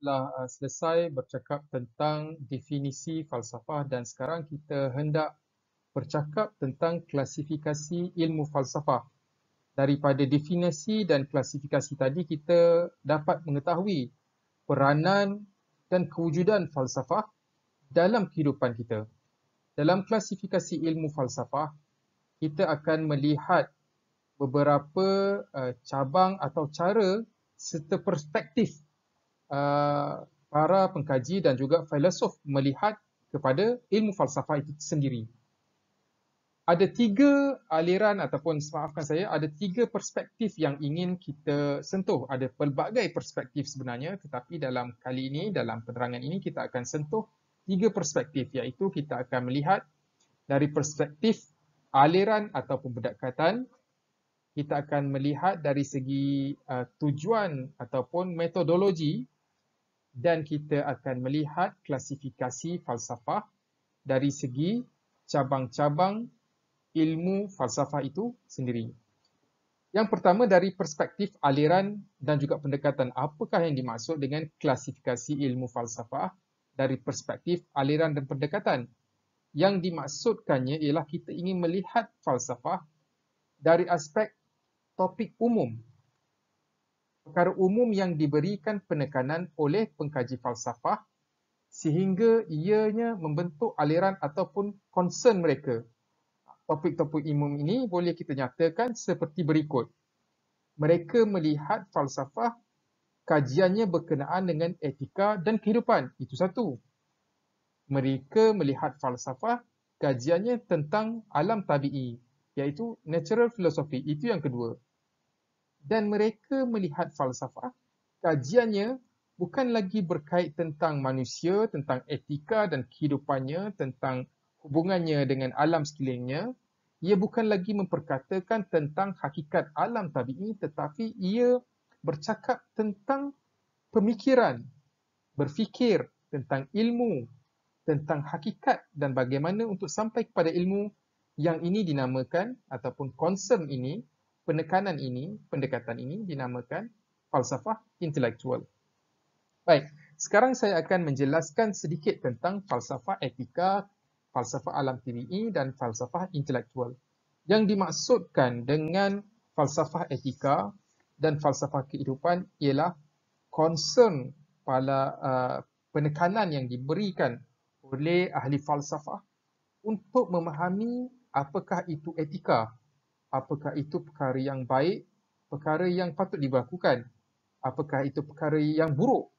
telah selesai bercakap tentang definisi falsafah dan sekarang kita hendak bercakap tentang klasifikasi ilmu falsafah. Daripada definisi dan klasifikasi tadi kita dapat mengetahui peranan dan kewujudan falsafah dalam kehidupan kita. Dalam klasifikasi ilmu falsafah, kita akan melihat beberapa cabang atau cara serta perspektif para pengkaji dan juga filosof melihat kepada ilmu falsafah itu sendiri. Ada tiga aliran ataupun maafkan saya, ada tiga perspektif yang ingin kita sentuh. Ada pelbagai perspektif sebenarnya, tetapi dalam kali ini, dalam penerangan ini kita akan sentuh tiga perspektif, iaitu kita akan melihat dari perspektif aliran ataupun pendekatan, kita akan melihat dari segi tujuan ataupun metodologi, dan kita akan melihat klasifikasi falsafah dari segi cabang-cabang ilmu falsafah itu sendiri. Yang pertama dari perspektif aliran dan juga pendekatan. Apakah yang dimaksud dengan klasifikasi ilmu falsafah dari perspektif aliran dan pendekatan? Yang dimaksudkannya ialah kita ingin melihat falsafah dari aspek topik umum, perkara umum yang diberikan penekanan oleh pengkaji falsafah sehingga ianya membentuk aliran ataupun concern mereka. Topik-topik umum ini boleh kita nyatakan seperti berikut. Mereka melihat falsafah kajiannya berkenaan dengan etika dan kehidupan. Itu satu. Mereka melihat falsafah kajiannya tentang alam tabi'i, iaitu natural philosophy. Itu yang kedua. Dan mereka melihat falsafah kajiannya bukan lagi berkait tentang manusia, tentang etika dan kehidupannya, tentang hubungannya dengan alam sekelilingnya. Ia bukan lagi memperkatakan tentang hakikat alam tabi'i, tetapi ia bercakap tentang pemikiran, berfikir tentang ilmu, tentang hakikat dan bagaimana untuk sampai kepada ilmu. Yang ini dinamakan ataupun concern ini, penekanan ini, pendekatan ini dinamakan falsafah intelektual. Baik, sekarang saya akan menjelaskan sedikit tentang falsafah etika, falsafah alam tabi'i dan falsafah intelektual. Yang dimaksudkan dengan falsafah etika dan falsafah kehidupan ialah concern pada penekanan yang diberikan oleh ahli falsafah untuk memahami apakah itu etika, apakah itu perkara yang baik, perkara yang patut dilakukan, apakah itu perkara yang buruk,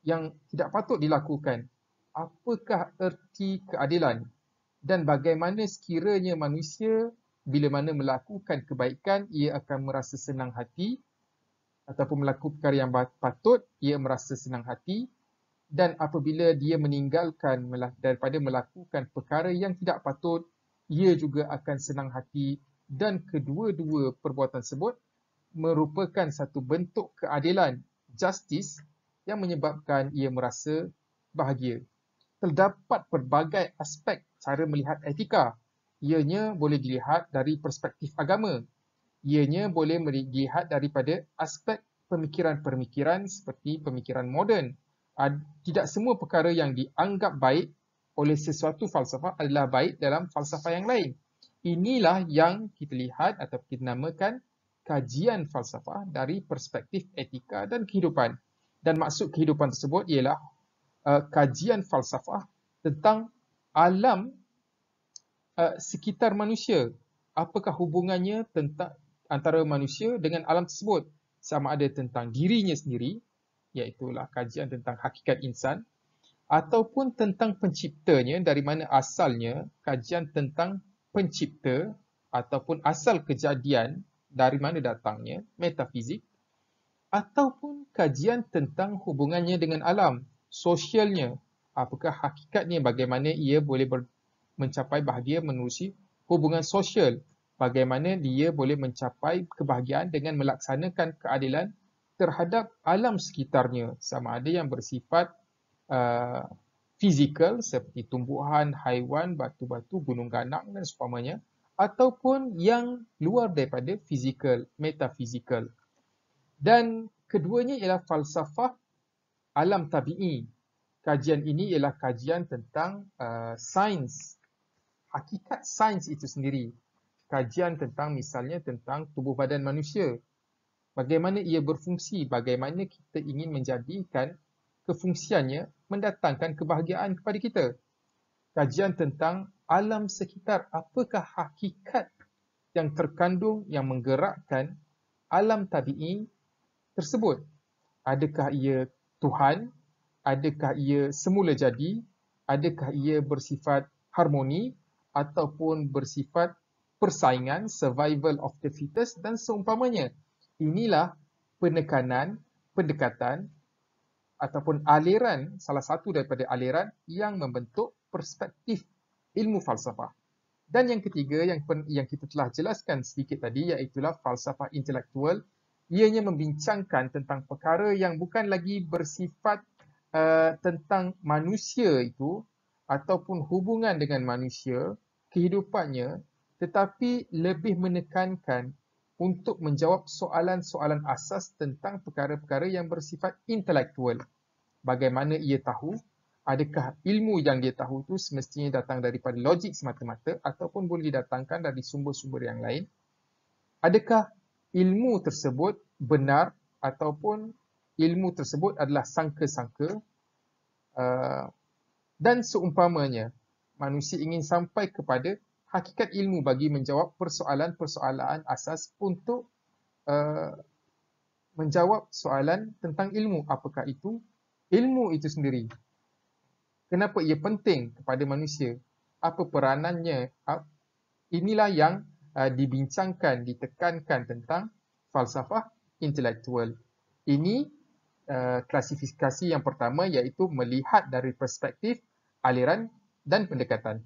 yang tidak patut dilakukan, apakah erti keadilan, dan bagaimana sekiranya manusia bila mana melakukan kebaikan, ia akan merasa senang hati, ataupun melakukan perkara yang patut, ia merasa senang hati, dan apabila dia meninggalkan daripada melakukan perkara yang tidak patut, ia juga akan senang hati, dan kedua-dua perbuatan tersebut merupakan satu bentuk keadilan, justice, yang menyebabkan ia merasa bahagia. Terdapat pelbagai aspek cara melihat etika. Ianya boleh dilihat dari perspektif agama. Ianya boleh dilihat daripada aspek pemikiran-pemikiran seperti pemikiran moden. Tidak semua perkara yang dianggap baik oleh sesuatu falsafah adalah baik dalam falsafah yang lain. Inilah yang kita lihat atau kita namakan kajian falsafah dari perspektif etika dan kehidupan. Dan maksud kehidupan tersebut ialah kajian falsafah tentang alam sekitar manusia. Apakah hubungannya tentang antara manusia dengan alam tersebut? Sama ada tentang dirinya sendiri, iaitulah kajian tentang hakikat insan, ataupun tentang penciptanya, dari mana asalnya, kajian tentang pencipta ataupun asal kejadian, dari mana datangnya, metafizik, ataupun kajian tentang hubungannya dengan alam, sosialnya, apakah hakikatnya, bagaimana ia boleh mencapai bahagia menerusi hubungan sosial, bagaimana dia boleh mencapai kebahagiaan dengan melaksanakan keadilan terhadap alam sekitarnya, sama ada yang bersifat fizikal seperti tumbuhan, haiwan, batu-batu, gunung ganang dan seumpamanya, ataupun yang luar daripada fizikal, metafizikal. Dan keduanya ialah falsafah alam tabi'i. Kajian ini ialah kajian tentang sains, hakikat sains itu sendiri. Kajian tentang misalnya tentang tubuh badan manusia. Bagaimana ia berfungsi, bagaimana kita ingin menjadikan kefungsiannya mendatangkan kebahagiaan kepada kita. Kajian tentang alam sekitar, apakah hakikat yang terkandung yang menggerakkan alam tabi'i tersebut. Adakah ia Tuhan? Adakah ia semula jadi? Adakah ia bersifat harmoni ataupun bersifat persaingan, survival of the fittest dan seumpamanya. Inilah penekanan, pendekatan ataupun aliran, salah satu daripada aliran yang membentuk perspektif ilmu falsafah. Dan yang ketiga yang kita telah jelaskan sedikit tadi, iaitulah falsafah intelektual. Ianya membincangkan tentang perkara yang bukan lagi bersifat tentang manusia itu ataupun hubungan dengan manusia, kehidupannya, tetapi lebih menekankan untuk menjawab soalan-soalan asas tentang perkara-perkara yang bersifat intelektual. Bagaimana ia tahu? Adakah ilmu yang dia tahu itu semestinya datang daripada logik semata-mata ataupun boleh didatangkan dari sumber-sumber yang lain? Adakah ilmu tersebut benar ataupun ilmu tersebut adalah sangka-sangka dan seumpamanya. Manusia ingin sampai kepada hakikat ilmu bagi menjawab persoalan-persoalan asas untuk menjawab soalan tentang ilmu. Apakah itu? Ilmu itu sendiri. Kenapa ia penting kepada manusia? Apa peranannya? Inilah yang dibincangkan, ditekankan tentang falsafah intelektual. Ini klasifikasi yang pertama, iaitu melihat dari perspektif, aliran dan pendekatan.